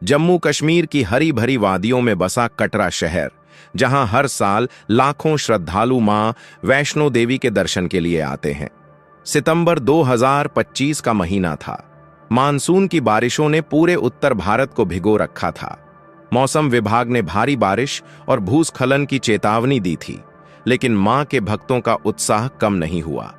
जम्मू कश्मीर की हरी भरी वादियों में बसा कटरा शहर, जहां हर साल लाखों श्रद्धालु मां वैष्णो देवी के दर्शन के लिए आते हैं। सितंबर 2025 का महीना था। मानसून की बारिशों ने पूरे उत्तर भारत को भिगो रखा था। मौसम विभाग ने भारी बारिश और भूस्खलन की चेतावनी दी थी, लेकिन मां के भक्तों का उत्साह कम नहीं हुआ।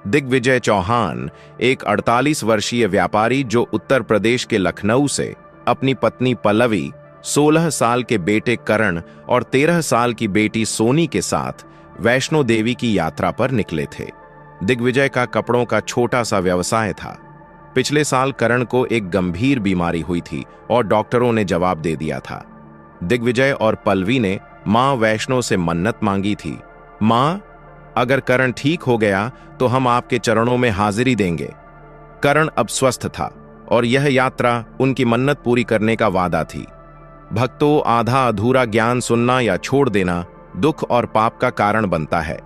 दिग्विजय चौहान, एक 48 वर्षीय व्यापारी जो उत्तर प्रदेश के लखनऊ से अपनी पत्नी पल्लवी, 16 साल के बेटे करण और 13 साल की बेटी सोनी के साथ वैष्णो देवी की यात्रा पर निकले थे। दिग्विजय का कपड़ों का छोटा सा व्यवसाय था। पिछले साल करण को एक गंभीर बीमारी हुई थी और डॉक्टरों ने जवाब दे दिया था। दिग्विजय और पल्लवी ने मां वैष्णो से मन्नत मांगी थी, मां, अगर करण ठीक हो गया तो हम आपके चरणों में हाजिरी देंगे। करण अब स्वस्थ था और यह यात्रा उनकी मन्नत पूरी करने का वादा थी। भक्तों, आधा अधूरा ज्ञान सुनना या छोड़ देना दुख और पाप का कारण बनता है,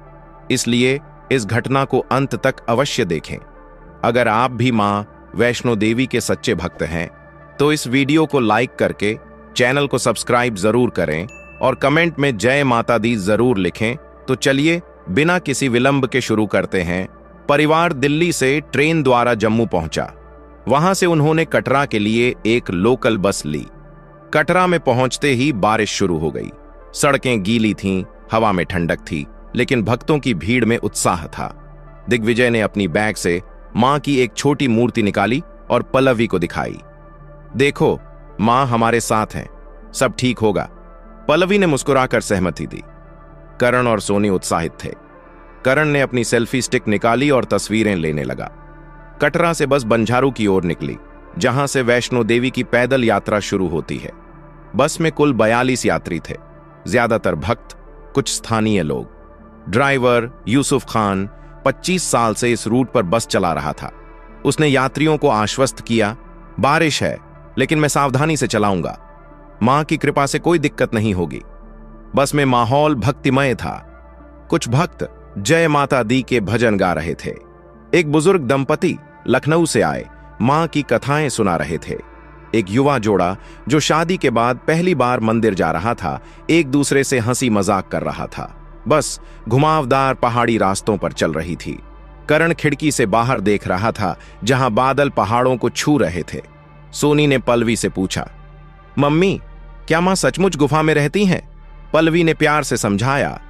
इसलिए इस घटना को अंत तक अवश्य देखें। अगर आप भी मां वैष्णो देवी के सच्चे भक्त हैं तो इस वीडियो को लाइक करके चैनल को सब्सक्राइब जरूर करें और कमेंट में जय माता दी जरूर लिखें। तो चलिए बिना किसी विलंब के शुरू करते हैं। परिवार दिल्ली से ट्रेन द्वारा जम्मू पहुंचा। वहां से उन्होंने कटरा के लिए एक लोकल बस ली। कटरा में पहुंचते ही बारिश शुरू हो गई। सड़कें गीली थीं, हवा में ठंडक थी, लेकिन भक्तों की भीड़ में उत्साह था। दिग्विजय ने अपनी बैग से मां की एक छोटी मूर्ति निकाली और पल्लवी को दिखाई। देखो, मां हमारे साथ हैं, सब ठीक होगा। पल्लवी ने मुस्कुराकर सहमति दी। करण और सोनी उत्साहित थे। करण ने अपनी सेल्फी स्टिक निकाली और तस्वीरें लेने लगा। कटरा से बस बंजारू की ओर निकली, जहां से वैष्णो देवी की पैदल यात्रा शुरू होती है। बस में कुल 42 यात्री थे, ज्यादातर भक्त, कुछ स्थानीय लोग। ड्राइवर यूसुफ खान 25 साल से इस रूट पर बस चला रहा था। उसने यात्रियों को आश्वस्त किया, बारिश है लेकिन मैं सावधानी से चलाऊंगा, मां की कृपा से कोई दिक्कत नहीं होगी। बस में माहौल भक्तिमय था। कुछ भक्त जय माता दी के भजन गा रहे थे। एक बुजुर्ग दंपति लखनऊ से आए मां की कथाएं सुना रहे थे। एक युवा जोड़ा जो शादी के बाद पहली बार मंदिर जा रहा था, एक दूसरे से हंसी मजाक कर रहा था। बस घुमावदार पहाड़ी रास्तों पर चल रही थी। करण खिड़की से बाहर देख रहा था, जहां बादल पहाड़ों को छू रहे थे। सोनी ने पल्लवी से पूछा, मम्मी, क्या मां सचमुच गुफा में रहती हैं? पल्लवी ने प्यार से समझाया,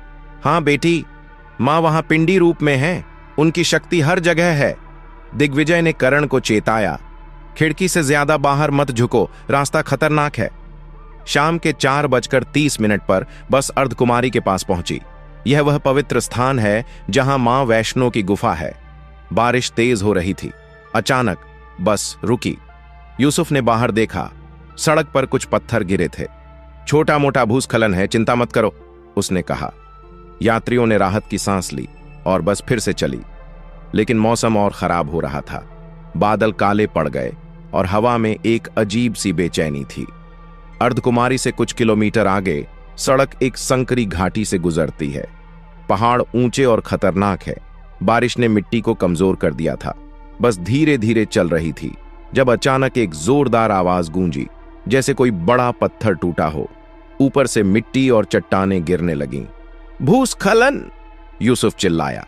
हां बेटी, मां वहां पिंडी रूप में है, उनकी शक्ति हर जगह है। दिग्विजय ने करण को चेताया, खिड़की से ज्यादा बाहर मत झुको, रास्ता खतरनाक है। शाम के 4:30 पर बस अर्धकुमारी के पास पहुंची। यह वह पवित्र स्थान है जहां मां वैष्णो की गुफा है। बारिश तेज हो रही थी। अचानक बस रुकी। यूसुफ ने बाहर देखा, सड़क पर कुछ पत्थर गिरे थे। छोटा मोटा भूस्खलन है, चिंता मत करो, उसने कहा। यात्रियों ने राहत की सांस ली और बस फिर से चली। लेकिन मौसम और खराब हो रहा था। बादल काले पड़ गए और हवा में एक अजीब सी बेचैनी थी। अर्धकुमारी से कुछ किलोमीटर आगे सड़क एक संकरी घाटी से गुजरती है। पहाड़ ऊंचे और खतरनाक है। बारिश ने मिट्टी को कमजोर कर दिया था। बस धीरे धीरे चल रही थी जब अचानक एक जोरदार आवाज गूंजी, जैसे कोई बड़ा पत्थर टूटा हो। ऊपर से मिट्टी और चट्टानें गिरने लगीं। भूस्खलन! यूसुफ चिल्लाया।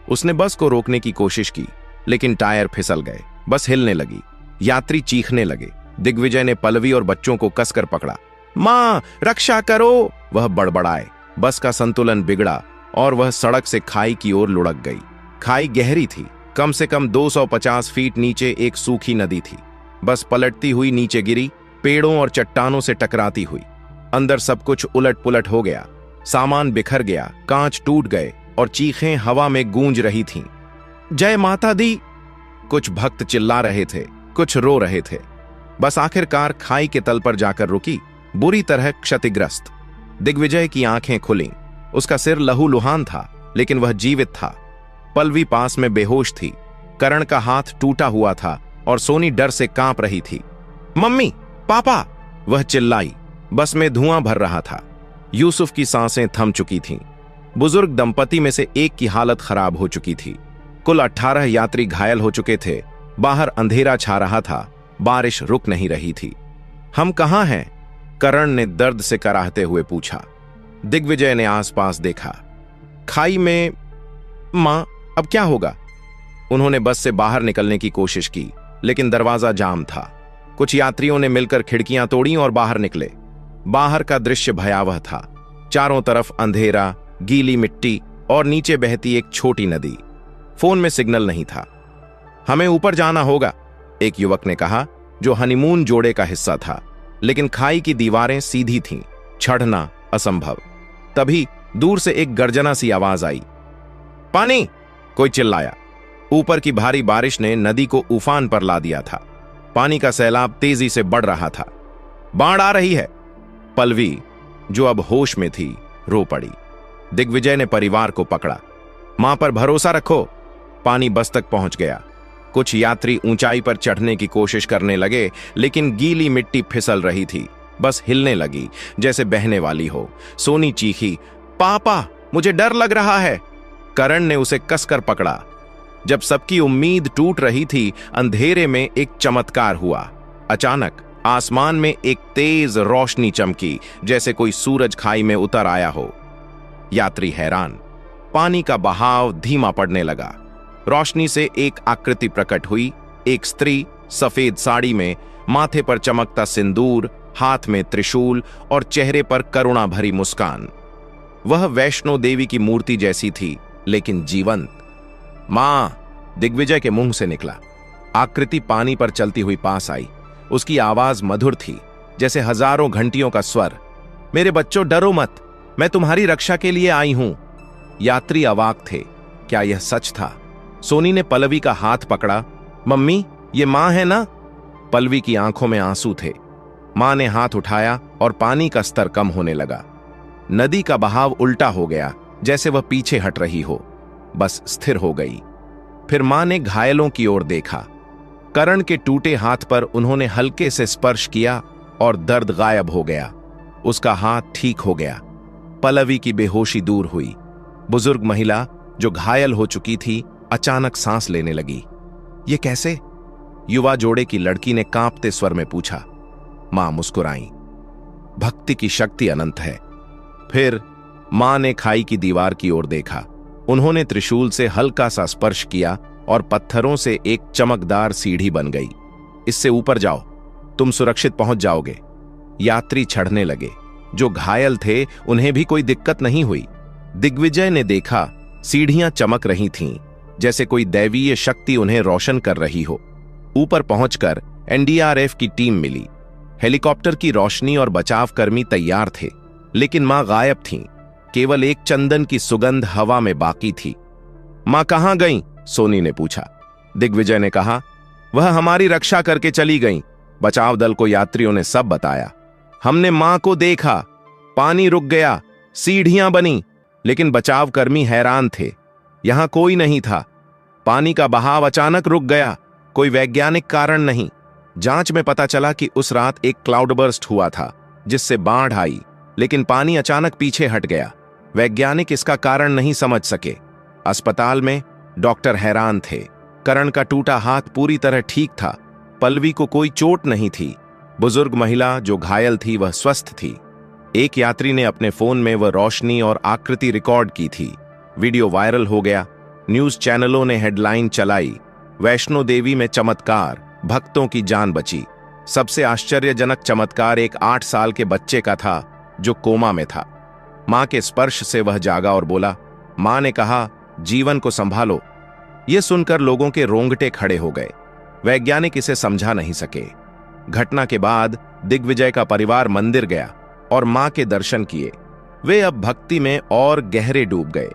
उसने बस को रोकने की कोशिश की, लेकिन टायर फिसल गए। बस हिलने लगी। यात्री चीखने लगे। दिग्विजय ने पल्लवी और बच्चों को कसकर पकड़ा। मां, रक्षा करो! वह बड़बड़ाए। बस का संतुलन बिगड़ा और वह सड़क से खाई की ओर लुढ़क गई। खाई गहरी थी। कम से कम 250 फीट नीचे एक सूखी नदी थी। बस पलटती हुई नीचे गिरी, पेड़ों और चट्टानों से टकराती हुई। अंदर सब कुछ उलट पुलट हो गया। सामान बिखर गया, कांच टूट गए और चीखें हवा में गूंज रही थीं। जय माता दी! कुछ भक्त चिल्ला रहे थे, कुछ रो रहे थे। बस आखिरकार खाई के तल पर जाकर रुकी, बुरी तरह क्षतिग्रस्त। दिग्विजय की आंखें खुलीं। उसका सिर लहूलुहान था, लेकिन वह जीवित था। पल्लवी पास में बेहोश थी। करण का हाथ टूटा हुआ था और सोनी डर से कांप रही थी। मम्मी, पापा! वह चिल्लाई। बस में धुआं भर रहा था। यूसुफ की सांसें थम चुकी थीं। बुजुर्ग दंपति में से एक की हालत खराब हो चुकी थी। कुल 18 यात्री घायल हो चुके थे। बाहर अंधेरा छा रहा था। बारिश रुक नहीं रही थी। हम कहाँ हैं? करण ने दर्द से कराहते हुए पूछा। दिग्विजय ने आसपास देखा। खाई में। मां, अब क्या होगा? उन्होंने बस से बाहर निकलने की कोशिश की, लेकिन दरवाजा जाम था। कुछ यात्रियों ने मिलकर खिड़कियां तोड़ी और बाहर निकले। बाहर का दृश्य भयावह था। चारों तरफ अंधेरा, गीली मिट्टी और नीचे बहती एक छोटी नदी। फोन में सिग्नल नहीं था। हमें ऊपर जाना होगा, एक युवक ने कहा, जो हनीमून जोड़े का हिस्सा था। लेकिन खाई की दीवारें सीधी थीं, चढ़ना असंभव। तभी दूर से एक गर्जना सी आवाज आई। पानी! कोई चिल्लाया। ऊपर की भारी बारिश ने नदी को उफान पर ला दिया था। पानी का सैलाब तेजी से बढ़ रहा था। बाढ़ आ रही है। पल्लवी, जो अब होश में थी, रो पड़ी। दिग्विजय ने परिवार को पकड़ा। मां पर भरोसा रखो। पानी बस तक पहुंच गया। कुछ यात्री ऊंचाई पर चढ़ने की कोशिश करने लगे, लेकिन गीली मिट्टी फिसल रही थी, बस हिलने लगी जैसे बहने वाली हो। सोनी चीखी, पापा, मुझे डर लग रहा है। करण ने उसे कसकर पकड़ा। जब सबकी उम्मीद टूट रही थी, अंधेरे में एक चमत्कार हुआ। अचानक आसमान में एक तेज रोशनी चमकी, जैसे कोई सूरज खाई में उतर आया हो। यात्री हैरान। पानी का बहाव धीमा पड़ने लगा। रोशनी से एक आकृति प्रकट हुई। एक स्त्री सफेद साड़ी में, माथे पर चमकता सिंदूर, हाथ में त्रिशूल और चेहरे पर करुणा भरी मुस्कान। वह वैष्णो देवी की मूर्ति जैसी थी, लेकिन जीवंत। मां! दिग्विजय के मुंह से निकला। आकृति पानी पर चलती हुई पास आई। उसकी आवाज मधुर थी, जैसे हजारों घंटियों का स्वर। मेरे बच्चों, डरो मत, मैं तुम्हारी रक्षा के लिए आई हूं। यात्री अवाक थे। क्या यह सच था? सोनी ने पल्लवी का हाथ पकड़ा। मम्मी, ये मां है ना? पल्लवी की आंखों में आंसू थे। मां ने हाथ उठाया और पानी का स्तर कम होने लगा। नदी का बहाव उल्टा हो गया, जैसे वह पीछे हट रही हो, बस स्थिर हो गई। फिर मां ने घायलों की ओर देखा। करण के टूटे हाथ पर उन्होंने हल्के से स्पर्श किया और दर्द गायब हो गया। उसका हाथ ठीक हो गया। पल्लवी की बेहोशी दूर हुई। बुजुर्ग महिला, जो घायल हो चुकी थी, अचानक सांस लेने लगी। ये कैसे? युवा जोड़े की लड़की ने कांपते स्वर में पूछा। मां मुस्कुराई। भक्ति की शक्ति अनंत है। फिर मां ने खाई की दीवार की ओर देखा। उन्होंने त्रिशूल से हल्का सा स्पर्श किया और पत्थरों से एक चमकदार सीढ़ी बन गई। इससे ऊपर जाओ, तुम सुरक्षित पहुंच जाओगे। यात्री चढ़ने लगे। जो घायल थे, उन्हें भी कोई दिक्कत नहीं हुई। दिग्विजय ने देखा, सीढ़ियां चमक रही थीं, जैसे कोई दैवीय शक्ति उन्हें रोशन कर रही हो। ऊपर पहुंचकर एनडीआरएफ की टीम मिली। हेलीकॉप्टर की रोशनी और बचावकर्मी तैयार थे, लेकिन मां गायब थीं। केवल एक चंदन की सुगंध हवा में बाकी थी। मां कहां गईं? सोनी ने पूछा। दिग्विजय ने कहा, वह हमारी रक्षा करके चली गईं। बचाव दल को यात्रियों ने सब बताया। हमने मां को देखा, पानी रुक गया, सीढ़ियां बनी, लेकिन बचावकर्मी हैरान थे। यहां कोई नहीं था। पानी का बहाव अचानक रुक गया। कोई वैज्ञानिक कारण नहीं। जांच में पता चला कि उस रात एक क्लाउडबर्स्ट हुआ था, जिससे बाढ़ आई, लेकिन पानी अचानक पीछे हट गया। वैज्ञानिक इसका कारण नहीं समझ सके। अस्पताल में डॉक्टर हैरान थे। करण का टूटा हाथ पूरी तरह ठीक था। पल्लवी को कोई चोट नहीं थी। बुजुर्ग महिला जो घायल थी, वह स्वस्थ थी। एक यात्री ने अपने फोन में वह रोशनी और आकृति रिकॉर्ड की थी। वीडियो वायरल हो गया। न्यूज चैनलों ने हेडलाइन चलाई, वैष्णो देवी में चमत्कार, भक्तों की जान बची। सबसे आश्चर्यजनक चमत्कार एक 8 साल के बच्चे का था, जो कोमा में था। मां के स्पर्श से वह जागा और बोला। मां ने कहा, जीवन को संभालो। यह सुनकर लोगों के रोंगटे खड़े हो गए। वैज्ञानिक इसे समझा नहीं सके। घटना के बाद दिग्विजय का परिवार मंदिर गया और मां के दर्शन किए। वे अब भक्ति में और गहरे डूब गए।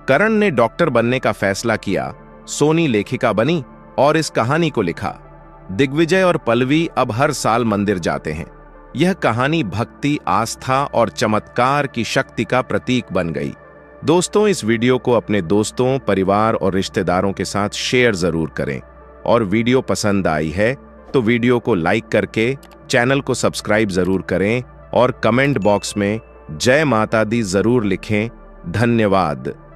करण ने डॉक्टर बनने का फैसला किया। सोनी लेखिका बनी और इस कहानी को लिखा। दिग्विजय और पल्लवी अब हर साल मंदिर जाते हैं। यह कहानी भक्ति, आस्था और चमत्कार की शक्ति का प्रतीक बन गई। दोस्तों, इस वीडियो को अपने दोस्तों, परिवार और रिश्तेदारों के साथ शेयर जरूर करें। और वीडियो पसंद आई है तो वीडियो को लाइक करके चैनल को सब्सक्राइब जरूर करें और कमेंट बॉक्स में जय माता दी जरूर लिखें। धन्यवाद।